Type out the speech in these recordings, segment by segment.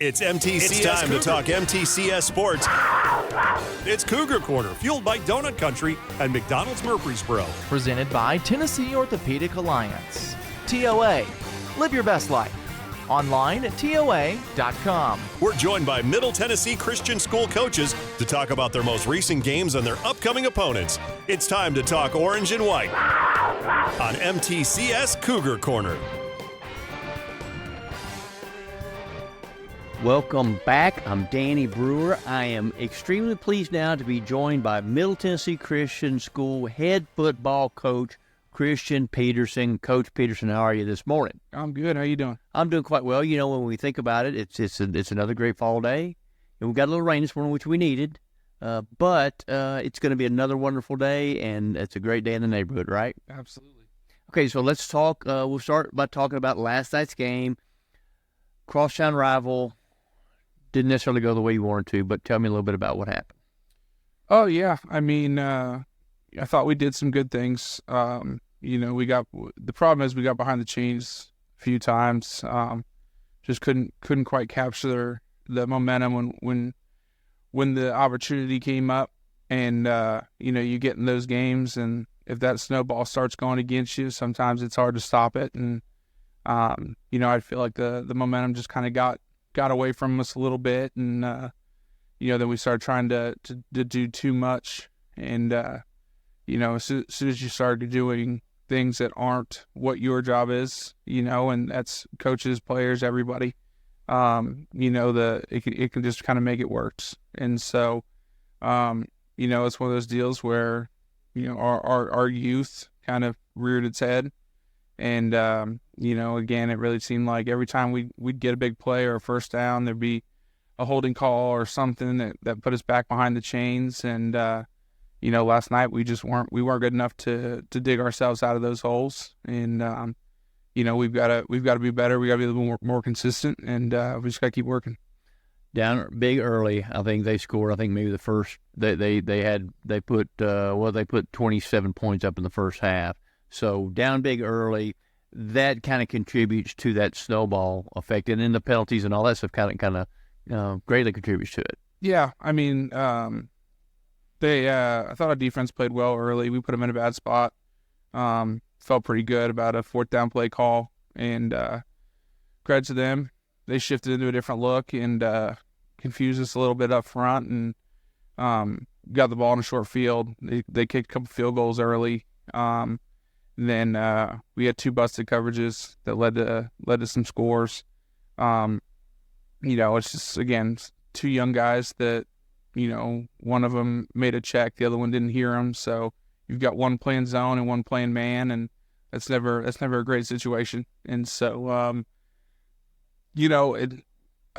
It's MTCS. It's time to talk MTCS sports. It's Cougar Corner, fueled by Donut Country and McDonald's Murfreesboro. Presented by Tennessee Orthopedic Alliance. TOA. Live your best life. Online at TOA.com. We're joined by Middle Tennessee Christian School coaches to talk about their most recent games and their upcoming opponents. It's time to talk orange and white on MTCS Cougar Corner. Welcome back. I'm Danny Brewer. I am extremely pleased now to be joined by Middle Tennessee Christian School head football coach Christian Peterson. Coach Peterson, how are you this morning? I'm good. How you doing? I'm doing quite well. You know, when we think about it, it's another great fall day, and we got a little rain this morning, which we needed. But it's going to be another wonderful day, and it's a great day in the neighborhood, right? Absolutely. Okay, so let's talk. We'll start by talking about last night's game. Crosstown rival. Didn't necessarily go the way you wanted to, but tell me a little bit about what happened. Oh, yeah. I mean, I thought we did some good things. The problem is we got behind the chains a few times. Just couldn't quite capture the momentum when the opportunity came up. And, you get in those games, and if that snowball starts going against you, sometimes it's hard to stop it. And, I feel like the momentum just kind of got away from us a little bit, and then we started trying to do too much, and as soon as you started doing things that aren't what your job is, and that's coaches, players, everybody, it can just kind of make it worse. And so it's one of those deals where our youth kind of reared its head. And, again, it really seemed like every time we'd get a big play or a first down, there'd be a holding call or something that put us back behind the chains. And, last night we weren't good enough to dig ourselves out of those holes. And, we've got to be better. We got to be a little more consistent, and we just got to keep working. Down big early, I think they scored. I think maybe the first they put 27 points up in the first half. So down big early, that kind of contributes to that snowball effect, and then the penalties and all that stuff kind of greatly contributes to it. Yeah, I mean, I thought our defense played well early. We put them in a bad spot. Felt pretty good about a fourth down play call, and credit to them. They shifted into a different look and confused us a little bit up front, and got the ball in a short field. They kicked a couple field goals early. And then we had two busted coverages that led to some scores. It's just, again, two young guys that, one of them made a check, the other one didn't hear him. So you've got one playing zone and one playing man, and that's never a great situation. And so, I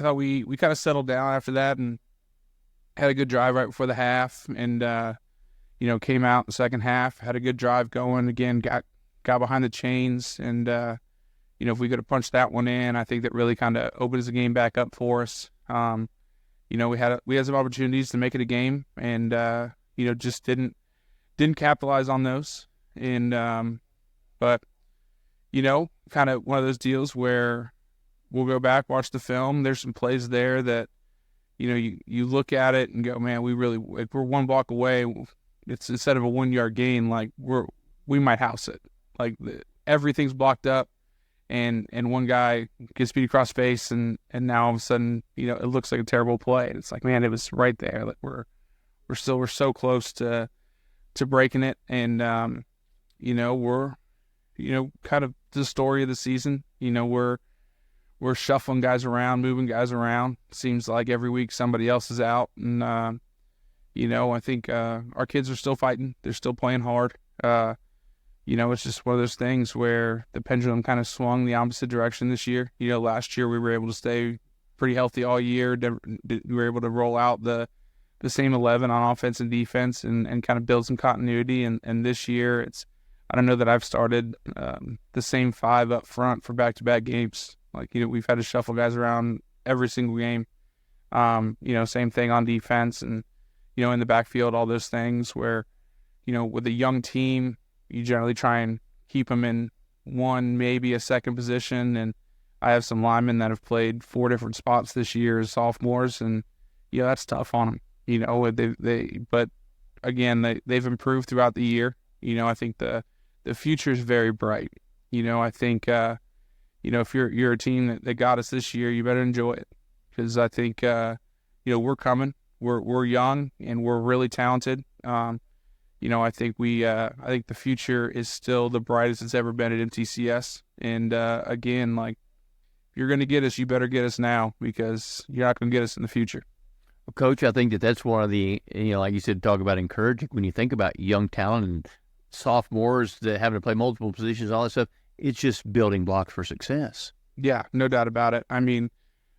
thought we kind of settled down after that and had a good drive right before the half, and came out in the second half, had a good drive going again, got behind the chains, and if we could have punched that one in, I think that really kind of opens the game back up for us. We had some opportunities to make it a game, and just didn't capitalize on those. And but kind of one of those deals where we'll go back, watch the film. There's some plays there that you look at it and go, man, we're one block away. It's instead of a 1 yard gain, like we might house it. Like everything's blocked up, and one guy gets beat across the face, and now all of a sudden, it looks like a terrible play. And it's like, man, it was right there. Like we're so close to breaking it, and we're kind of the story of the season. We're shuffling guys around, moving guys around. Seems like every week somebody else is out, and I think our kids are still fighting. They're still playing hard. It's just one of those things where the pendulum kind of swung the opposite direction this year. Last year we were able to stay pretty healthy all year. We were able to roll out the same 11 on offense and defense and kind of build some continuity. And this year I don't know that I've started the same 5 up front for back-to-back games. Like, we've had to shuffle guys around every single game. Same thing on defense and, in the backfield, all those things where, with a young team, you generally try and keep them in one, maybe a second position. And I have some linemen that have played 4 different spots this year as sophomores, and that's tough on them. But again, they've improved throughout the year. I think the future is very bright. I think if you're a team that got us this year, you better enjoy it, because I think we're coming. We're young and we're really talented. I think I think the future is still the brightest it's ever been at MTCS. And again, like, if you're going to get us, you better get us now, because you're not going to get us in the future. Well, Coach, I think that's one of the, like you said, talk about encouraging. When you think about young talent and sophomores that having to play multiple positions, all that stuff, it's just building blocks for success. Yeah, no doubt about it. I mean,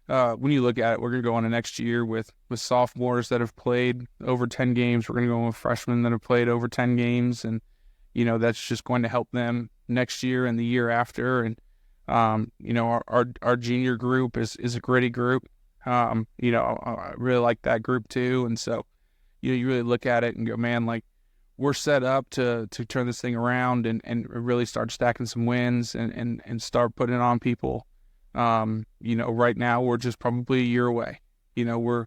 when you look at it, we're going to go on to next year with sophomores that have played over 10 games. We're going to go with freshmen that have played over 10 games. And, that's just going to help them next year and the year after. And, our junior group is a gritty group. I really like that group too. And so, you really look at it and go, man, like, we're set up to turn this thing around and really start stacking some wins and start putting it on people. Right now we're just probably a year away. We need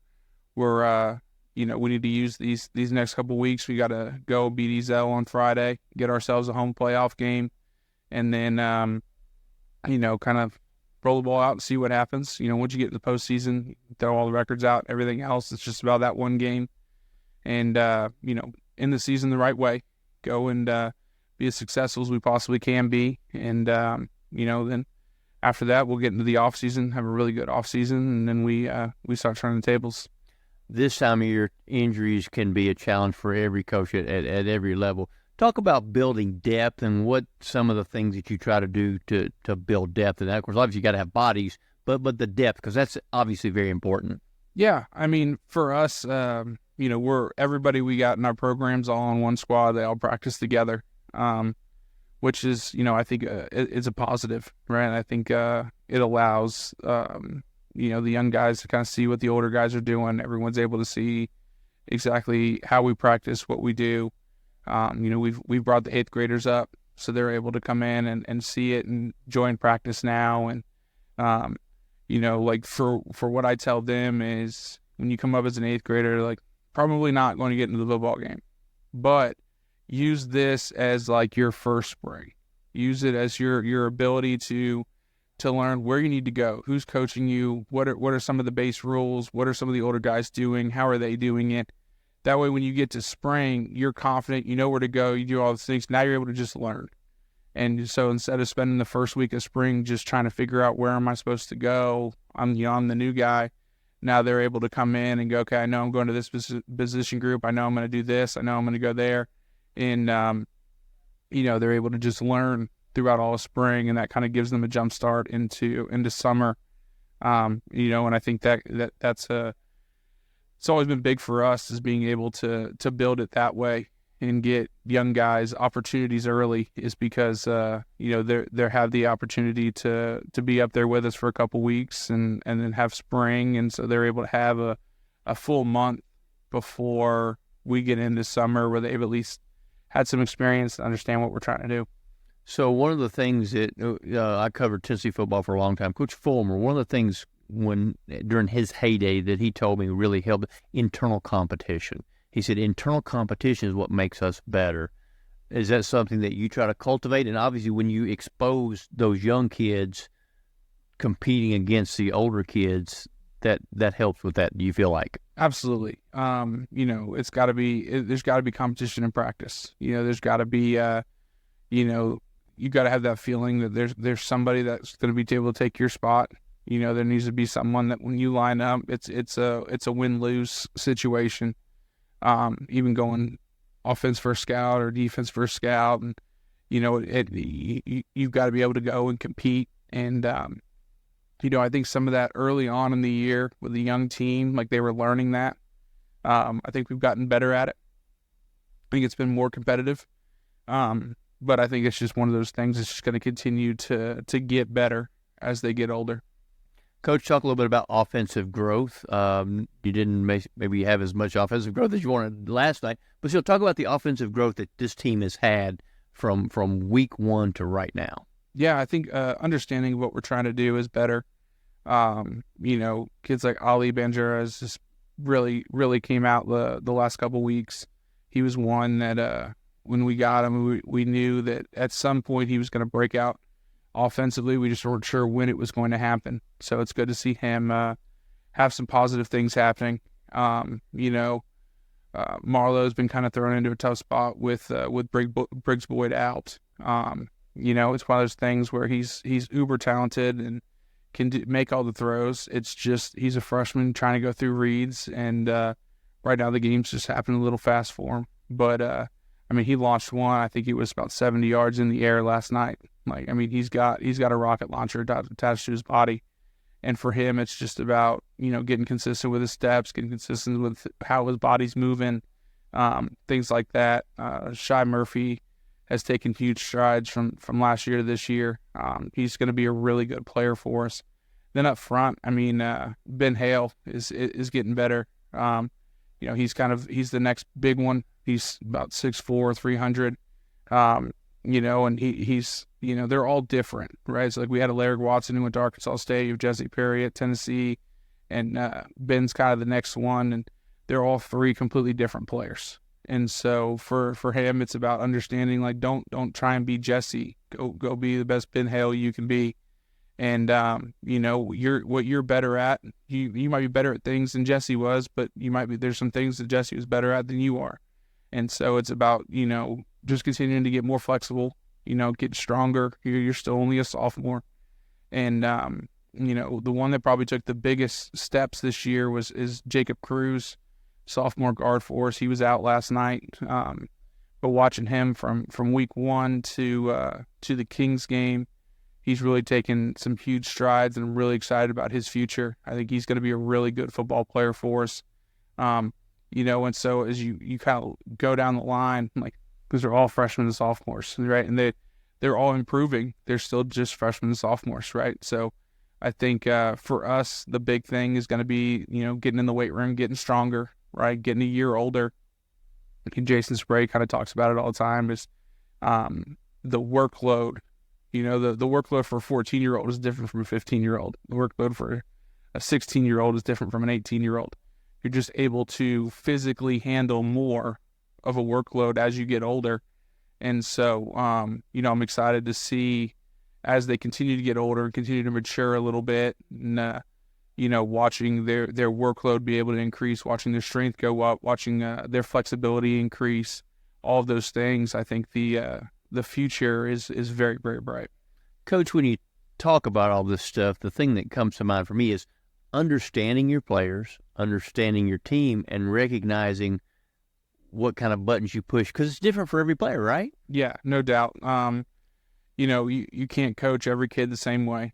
to use these next couple of weeks. We got to go beat Ezel on Friday, get ourselves a home playoff game, and then, kind of roll the ball out and see what happens. Once you get to the postseason, throw all the records out, everything else, it's just about that one game. And, in the season the right way, go and be as successful as we possibly can be. And, then after that, we'll get into the off season, have a really good off season, and then we start turning the tables. This time of year, injuries can be a challenge for every coach at every level. Talk about building depth and what some of the things that you try to do to build depth. And that, of course, obviously you got to have bodies, but the depth, because that's obviously very important. Yeah, I mean, for us, we're everybody we got in our programs all on one squad. They all practice together, which is, I think it's a positive, right? I think it allows, the young guys to kind of see what the older guys are doing. Everyone's able to see exactly how we practice, what we do. We've brought the 8th graders up, so they're able to come in and see it and join practice now. And, like for what I tell them is, when you come up as an 8th grader, like, probably not going to get into the football game, but use this as like your first spring. Use it as your ability to learn where you need to go, who's coaching you, what are some of the base rules, what are some of the older guys doing, how are they doing it. That way, when you get to spring, you're confident, you know where to go, you do all the things. Now you're able to just learn. And so instead of spending the first week of spring just trying to figure out where am I supposed to go, I'm the new guy. Now they're able to come in and go, okay, I know I'm going to this position group. I know I'm going to do this. I know I'm going to go there. And, they're able to just learn throughout all of spring, and that kind of gives them a jump start into summer. And I think that's it's always been big for us, is being able to build it that way and get young guys opportunities early, is because, they have the opportunity to be up there with us for a couple weeks and then have spring. And so they're able to have a full month before we get into summer, where they've at least had some experience to understand what we're trying to do. So one of the things that I covered Tennessee football for a long time, Coach Fulmer, one of the things during his heyday that he told me really helped, internal competition. He said internal competition is what makes us better. Is that something that you try to cultivate? And obviously when you expose those young kids competing against the older kids, that helps with that, do you feel like? Absolutely. It's got to be, there's got to be competition in practice. There's got to be, you got to have that feeling that there's somebody that's going to be able to take your spot. There needs to be someone that when you line up, it's a win-lose situation. Even going offense first scout or defense first scout, and you've got to be able to go and compete. And I think some of that early on in the year with the young team, like, they were learning that. I think we've gotten better at it. I think it's been more competitive, but I think it's just one of those things that's just going to continue to get better as they get older. Coach, talk a little bit about offensive growth. You didn't maybe have as much offensive growth as you wanted last night, but talk about the offensive growth that this team has had from week one to right now. Yeah, I think understanding what we're trying to do is better. Kids like Ali Banjera's just really came out the last couple weeks. He was one that when we got him, we knew that at some point he was going to break out offensively. We just weren't sure when it was going to happen. So it's good to see him have some positive things happening. Marlowe's been kind of thrown into a tough spot with Briggs Boyd out. It's one of those things where he's uber talented and can make all the throws. It's just he's a freshman trying to go through reads, and right now the game's just happening a little fast for him. But he launched one. I think he was about 70 yards in the air last night. He's got a rocket launcher attached to his body, and for him, it's just about getting consistent with his steps, getting consistent with how his body's moving, things like that. Shy Murphy has taken huge strides from last year to this year. He's going to be a really good player for us. Then up front, Ben Hale is getting better. He's the next big one. He's about 6'4", 300. And he's they're all different, right? So like we had a Larry Watson who went to Arkansas State, you have Jesse Perry at Tennessee, and Ben's kind of the next one, and they're all three completely different players. And so for him, it's about understanding, like, don't try and be Jesse. Go be the best Ben Hale you can be. And you're better at. You might be better at things than Jesse was, but there's some things that Jesse was better at than you are. And so it's about just continuing to get more flexible. Get stronger. You're still only a sophomore, and the one that probably took the biggest steps this year is Jacob Cruz, sophomore guard for us. He was out last night, but watching him from week one to the Kings game, he's really taken some huge strides, and I'm really excited about his future. I think he's going to be a really good football player for us. And so as you kind of go down the line, because they're all freshmen and sophomores, right? And they're all improving. They're still just freshmen and sophomores, right? So I think for us, the big thing is going to be, getting in the weight room, getting stronger, right? Getting a year older. Jason Spray kind of talks about it all the time, is the workload. The workload for a 14-year-old is different from a 15-year-old. The workload for a 16-year-old is different from an 18-year-old. You're just able to physically handle more of a workload as you get older. And so, I'm excited to see as they continue to get older and continue to mature a little bit, and, watching their workload be able to increase, watching their strength go up, watching their flexibility increase, all of those things. I think the future is very, very bright. Coach, when you talk about all this stuff, the thing that comes to mind for me is understanding your players, understanding your team, and recognizing what kind of buttons you push, because it's different for every player, right? Yeah, no doubt. You can't coach every kid the same way.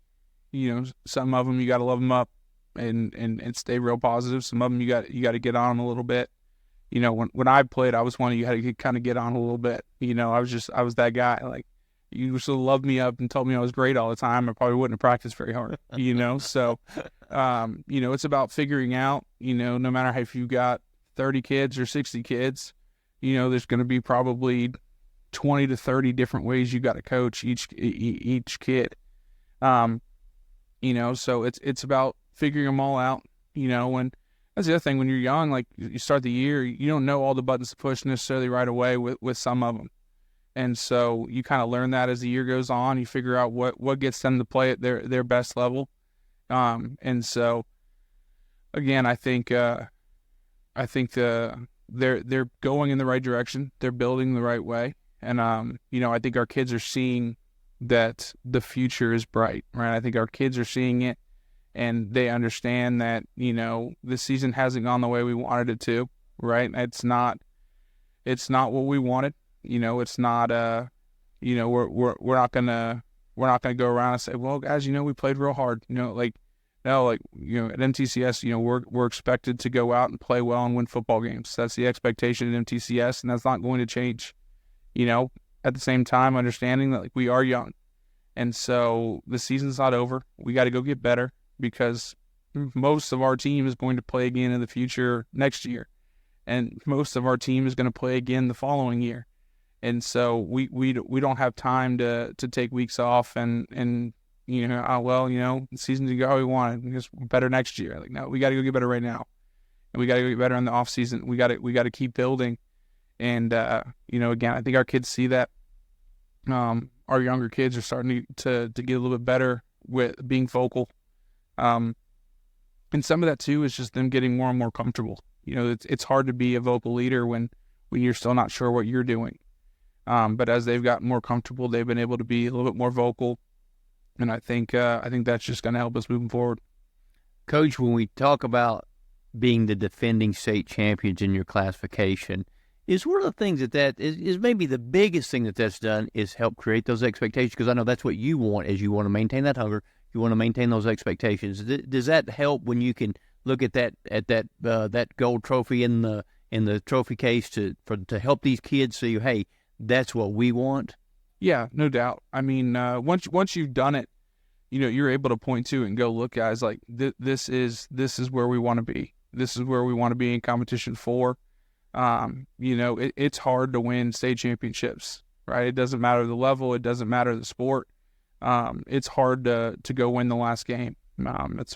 Some of them you got to love them up and stay real positive. Some of them you got to get on them a little bit. When I played, I was one you had to kind of get on a little bit. I was that guy. Like, you still loved me up and told me I was great all the time, I probably wouldn't have practiced very hard. So it's about figuring out. No matter how, if you got 30 kids or 60 kids, there's going to be probably 20 to 30 different ways you got to coach each kid. So it's about figuring them all out. And that's the other thing, when you're young, like, you start the year, you don't know all the buttons to push necessarily right away with some of them. And so you kind of learn that as the year goes on. You figure out what gets them to play at their best level. And so, again, I think they're going in the right direction. They're building the right way. And, I think our kids are seeing that the future is bright, right? I think our kids are seeing it, and they understand that, the season hasn't gone the way we wanted it to, right? It's not what we wanted. It's not, we're not gonna go around and say, well, guys, we played real hard. At MTCS, we're expected to go out and play well and win football games. That's the expectation at MTCS, and that's not going to change. At the same time, understanding that, like, we are young, and so the season's not over. We got to go get better, because most of our team is going to play again in the future next year, and most of our team is going to play again the following year. And so we don't have time to take weeks off and the season didn't go how we wanted. Just better next year. Like, no, we got to go get better right now, and we got to go get better in the off season. We got to keep building, and again, I think our kids see that. Our younger kids are starting to get a little bit better with being vocal, and some of that too is just them getting more and more comfortable. It's hard to be a vocal leader when you're still not sure what you're doing. But as they've gotten more comfortable, they've been able to be a little bit more vocal. And I think that's just going to help us moving forward. Coach, when we talk about being the defending state champions in your classification, is one of the things that is maybe the biggest thing that's done is help create those expectations? Because I know that's what you want, is you want to maintain that hunger, you want to maintain those expectations. Does that help when you can look at that gold trophy in the trophy case to help these kids see, hey, that's what we want? Yeah, no doubt. I mean, once you've done it, you're able to point to it and go, look, guys, like this is where we want to be. This is where we want to be in competition for. It's hard to win state championships, right? It doesn't matter the level. It doesn't matter the sport. It's hard to go win the last game. That's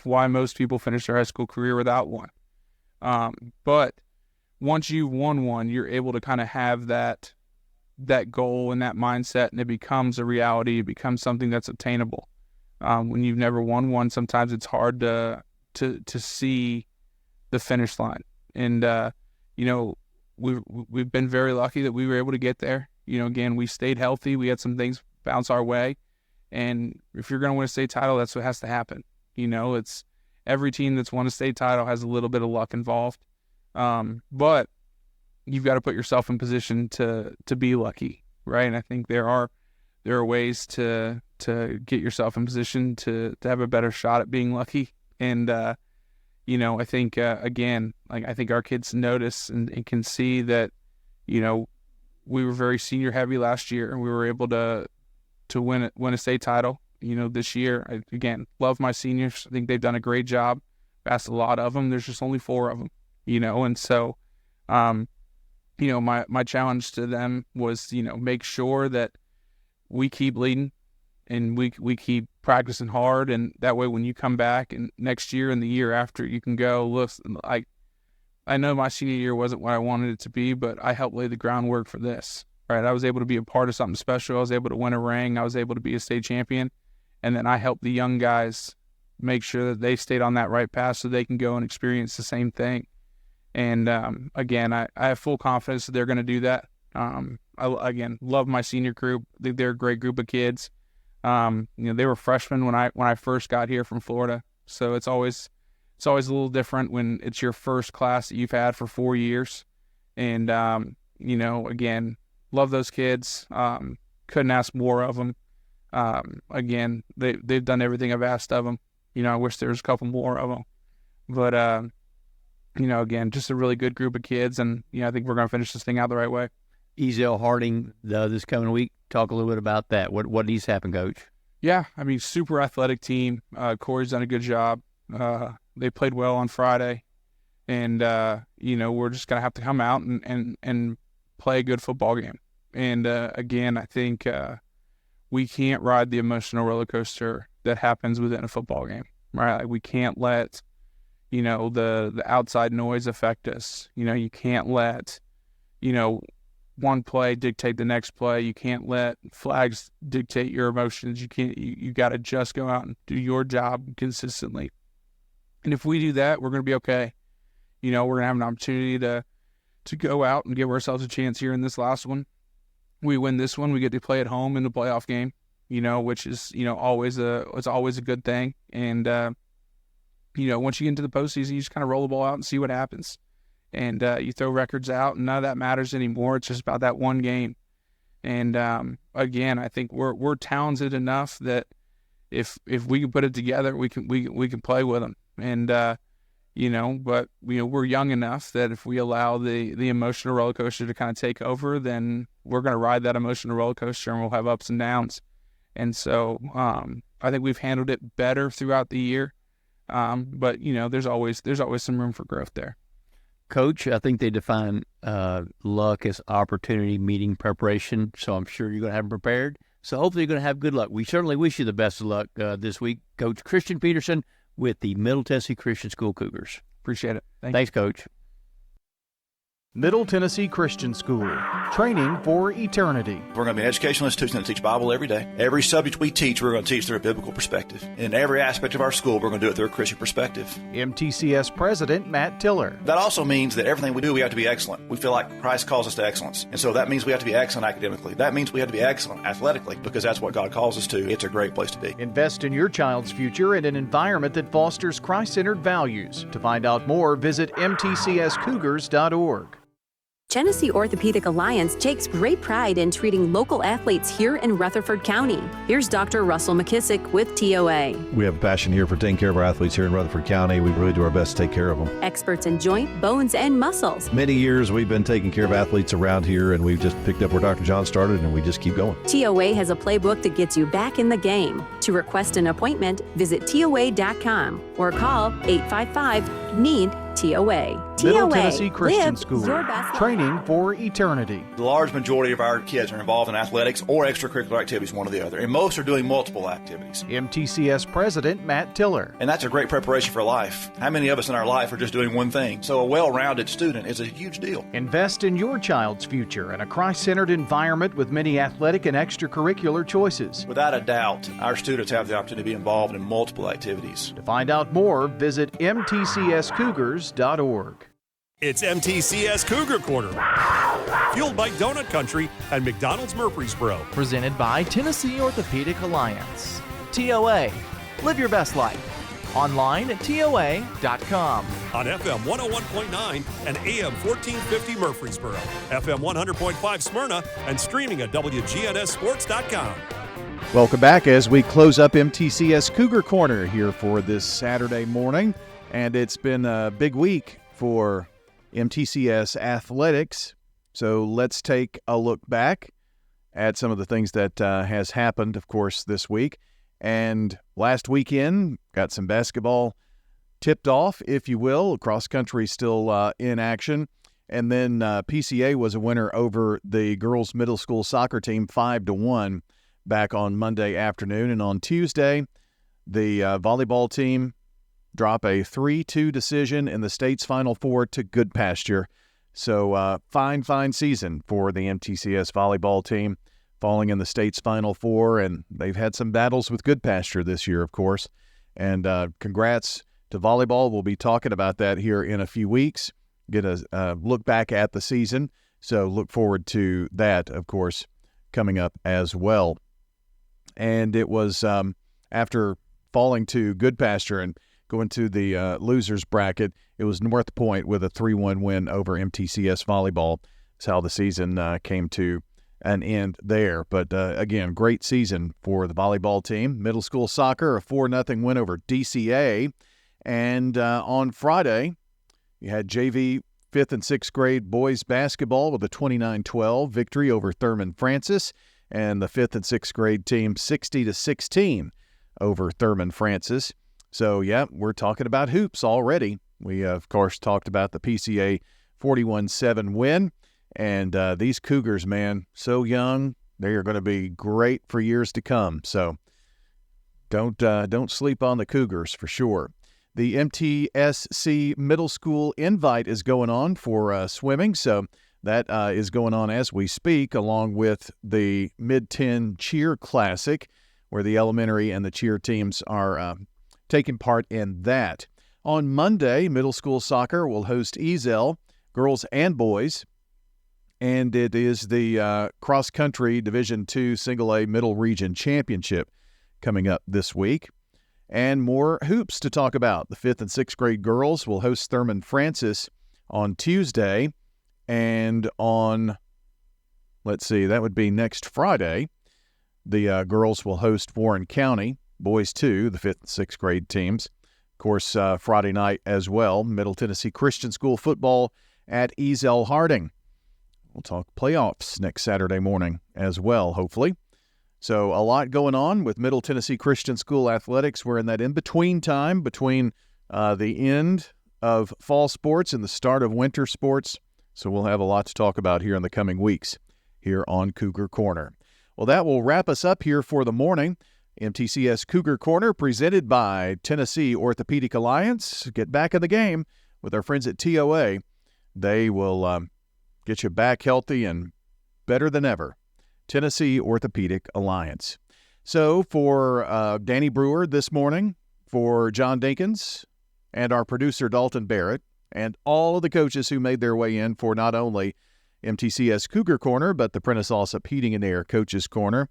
why most people finish their high school career without one. But once you've won one, you're able to kind of have that goal and that mindset, and it becomes a reality. It becomes something that's obtainable. When you've never won one, sometimes it's hard to see the finish line. And we've been very lucky that we were able to get there. Again, we stayed healthy. We had some things bounce our way, and if you're going to win a state title, that's what has to happen. It's every team that's won a state title has a little bit of luck involved, but you've got to put yourself in position to be lucky, right? And I think there are ways to get yourself in position to have a better shot at being lucky. And I think again, like, I think our kids notice and can see that we were very senior heavy last year, and we were able to win a state title. This year, I again love my seniors. I think they've done a great job. Asked a lot of them. There's just only 4 of them, and so my challenge to them was, make sure that we keep leading and we keep practicing hard. And that way, when you come back and next year and the year after, you can go, look, I know my senior year wasn't what I wanted it to be, but I helped lay the groundwork for this, right? I was able to be a part of something special. I was able to win a ring. I was able to be a state champion. And then I helped the young guys make sure that they stayed on that right path so they can go and experience the same thing. And again, I have full confidence that they're going to do that. I again love my senior group. I think they're a great group of kids. They were freshmen when I first got here from Florida, so it's always a little different when it's your first class that you've had for 4 years. And again, love those kids. Couldn't ask more of them. Again, they've done everything I've asked of them. I wish there was a couple more of them, but again, just a really good group of kids, and I think we're going to finish this thing out the right way. Ezel Harding this coming week. Talk a little bit about that. What needs to happen, Coach? Yeah, I mean, super athletic team. Corey's done a good job. They played well on Friday, and we're just gonna have to come out and play a good football game. And again, I think we can't ride the emotional roller coaster that happens within a football game, right? Like, we can't let the outside noise affect us. You can't let one play dictate the next play. You can't let flags dictate your emotions. You got to just go out and do your job consistently. And if we do that, we're going to be okay. We're going to have an opportunity to go out and give ourselves a chance here in this last one. We win this one, we get to play at home in the playoff game, which is, it's always a good thing. And, once you get into the postseason, you just kind of roll the ball out and see what happens. And you throw records out, and none of that matters anymore. It's just about that one game. And again, I think we're talented enough that if we can put it together, we can play with them. And but we're young enough that if we allow the emotional roller coaster to kind of take over, then we're going to ride that emotional roller coaster, and we'll have ups and downs. And so I think we've handled it better throughout the year. But there's always some room for growth there. Coach, I think they define luck as opportunity meeting preparation, so I'm sure you're going to have them prepared. So hopefully you're going to have good luck. We certainly wish you the best of luck this week. Coach Christian Peterson with the Middle Tennessee Christian School Cougars. Appreciate it. Thanks, Coach. Middle Tennessee Christian School, training for eternity. We're going to be an educational institution that teach Bible every day. Every subject we teach, we're going to teach through a biblical perspective. In every aspect of our school, we're going to do it through a Christian perspective. MTCS President Matt Tiller. That also means that everything we do, we have to be excellent. We feel like Christ calls us to excellence. And so that means we have to be excellent academically. That means we have to be excellent athletically, because that's what God calls us to. It's a great place to be. Invest in your child's future in an environment that fosters Christ-centered values. To find out more, visit mtcscougars.org. Genesee Orthopedic Alliance takes great pride in treating local athletes here in Rutherford County. Here's Dr. Russell McKissick with TOA. We have a passion here for taking care of our athletes here in Rutherford County. We really do our best to take care of them. Experts in joint, bones, and muscles. Many years we've been taking care of athletes around here, and we've just picked up where Dr. John started, and we just keep going. TOA has a playbook that gets you back in the game. To request an appointment, visit TOA.com or call 855-NEED-TOA. Middle TOA, Tennessee Christian live School, your best life. training for eternity. The large majority of our kids are involved in athletics or extracurricular activities, one or the other. And most are doing multiple activities. MTCS President Matt Tiller. And that's a great preparation for life. How many of us in our life are just doing one thing? So a well-rounded student is a huge deal. Invest in your child's future in a Christ-centered environment with many athletic and extracurricular choices. Without a doubt, our students have the opportunity to be involved in multiple activities. To find out more, visit mtcscougars.org. It's MTCS Cougar Corner, fueled by Donut Country and McDonald's Murfreesboro. Presented by Tennessee Orthopedic Alliance. TOA. Live your best life. Online at TOA.com. On FM 101.9 and AM 1450 Murfreesboro, FM 100.5 Smyrna, and streaming at WGNSSports.com. Welcome back as we close up MTCS Cougar Corner here for this Saturday morning. And it's been a big week for MTCS athletics. So let's take a look back at some of the things that has happened, of course, this week. And last weekend, got some basketball tipped off, if you will. Cross country still in action. And then PCA was a winner over the girls' middle school soccer team 5-1 back on Monday afternoon. And on Tuesday, the volleyball team drop a 3-2 decision in the state's Final Four to Good Pasture. So fine season for the MTCS volleyball team, falling in the state's Final Four, and they've had some battles with Good Pasture this year, of course. And congrats to volleyball. We'll be talking about that here in a few weeks, get a look back at the season. So look forward to that, of course, coming up as well. And it was after falling to Good Pasture and going to the losers bracket, it was North Point with a 3-1 win over MTCS volleyball. That's how the season came to an end there. But again, great season for the volleyball team. Middle school soccer, a 4-0 win over DCA. And on Friday, you had JV 5th and 6th grade boys basketball with a 29-12 victory over Thurman Francis. And the 5th and 6th grade team 60-16 over Thurman Francis. So, yeah, we're talking about hoops already. We, of course, talked about the PCA 41-7 win. And these Cougars, man, so young, they are going to be great for years to come. So don't sleep on the Cougars for sure. The MTSC Middle School Invite is going on for swimming. So that is going on as we speak, along with the Mid-10 Cheer Classic, where the elementary and the cheer teams are taking part in that. On Monday, middle school soccer will host Ezel, girls and boys, and it is the cross-country Division II Single-A Middle Region Championship coming up this week. And more hoops to talk about. The 5th and 6th grade girls will host Thurman Francis on Tuesday, and on, that would be next Friday, the girls will host Warren County. Boys, too, the 5th and 6th grade teams. Of course, Friday night as well, Middle Tennessee Christian School football at Ezel Harding. We'll talk playoffs next Saturday morning as well, hopefully. So a lot going on with Middle Tennessee Christian School athletics. We're in that in-between time between the end of fall sports and the start of winter sports. So we'll have a lot to talk about here in the coming weeks here on Cougar Corner. Well, that will wrap us up here for the morning. MTCS Cougar Corner presented by Tennessee Orthopedic Alliance. Get back in the game with our friends at TOA. They will get you back healthy and better than ever. Tennessee Orthopedic Alliance. So for Danny Brewer this morning, for John Dinkins, and our producer Dalton Barrett, and all of the coaches who made their way in for not only MTCS Cougar Corner, but the Prentice Allsup Heating and Air Coaches Corner.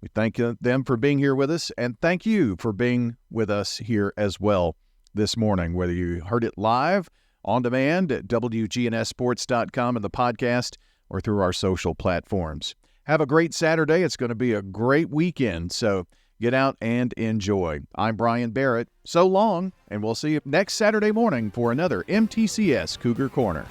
We thank them for being here with us, and thank you for being with us here as well this morning, whether you heard it live, on demand at WGNSSports.com and the podcast, or through our social platforms. Have a great Saturday. It's going to be a great weekend, so get out and enjoy. I'm Brian Barrett. So long, and we'll see you next Saturday morning for another MTCS Cougar Corner.